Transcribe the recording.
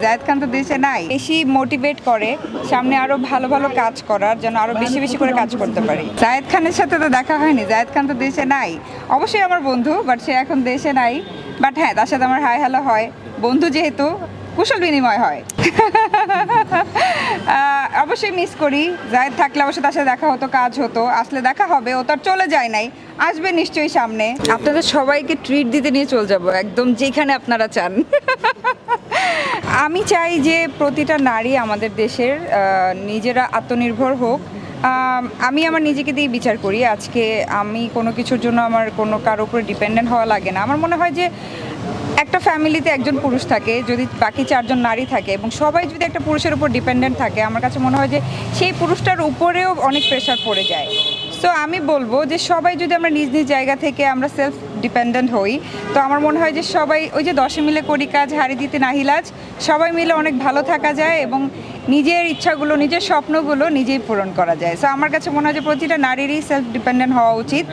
জায়েদ খান তো দেশে নাই, বেশি মোটিভেট করে সামনে আরো ভালো ভালো কাজ করার জন্য, আরো বেশি বেশি করে কাজ করতে পারি। জায়েদ খানের সাথে তো দেখা হয়নি, জায়েদ খান তো দেশে নাই। অবশ্যই আমার বন্ধু, বাট সে এখন দেশে নাই। বাট হ্যাঁ, তার সাথে আমার হাই হ্যালো হয়, বন্ধু যেহেতু কুশল বিনিময় হয়। অবশ্যই মিস করি। জায়েদ থাকলে অবশ্যই তার সাথে দেখা হতো, কাজ হতো, আসলে দেখা হবে। ও তো আর চলে যায় নাই, আসবে নিশ্চয়ই সামনে। আপনাদের সবাইকে ট্রিট দিতে নিয়ে চলে যাব একদম যেখানে আপনারা চান। আমি চাই যে প্রতিটা নারী আমাদের দেশের নিজেরা আত্মনির্ভর হোক। আমি আমার নিজেকে দিয়ে বিচার করি। আজকে আমি কোনো কিছুর জন্য আমার কোনো কারোর উপরে ডিপেন্ডেন্ট হওয়া লাগে না। আমার মনে হয় যে একটা ফ্যামিলিতে একজন পুরুষ থাকে, যদি বাকি চারজন নারী থাকে এবং সবাই যদি একটা পুরুষের উপর ডিপেন্ডেন্ট থাকে, আমার কাছে মনে হয় যে সেই পুরুষটার উপরেও অনেক প্রেশার পড়ে যায়। সো আমি বলবো যে সবাই যদি আমরা নিজ নিজ জায়গা থেকে আমরা সেলফ ডিপেন্ডেন্ট হই, তো আমার মনে হয় যে সবাই ওই যে 10 মিলে করি কাজ, হাড়ি দিতে নাহিলাজ, সবাই মিলে অনেক ভালো থাকা যায় এবং নিজের ইচ্ছাগুলো, নিজের স্বপ্নগুলো নিজেই পূরণ করা যায়। সো আমার কাছে মনে হয় যে প্রতিটা নারীরই সেলফ ডিপেন্ডেন্ট হওয়া উচিত।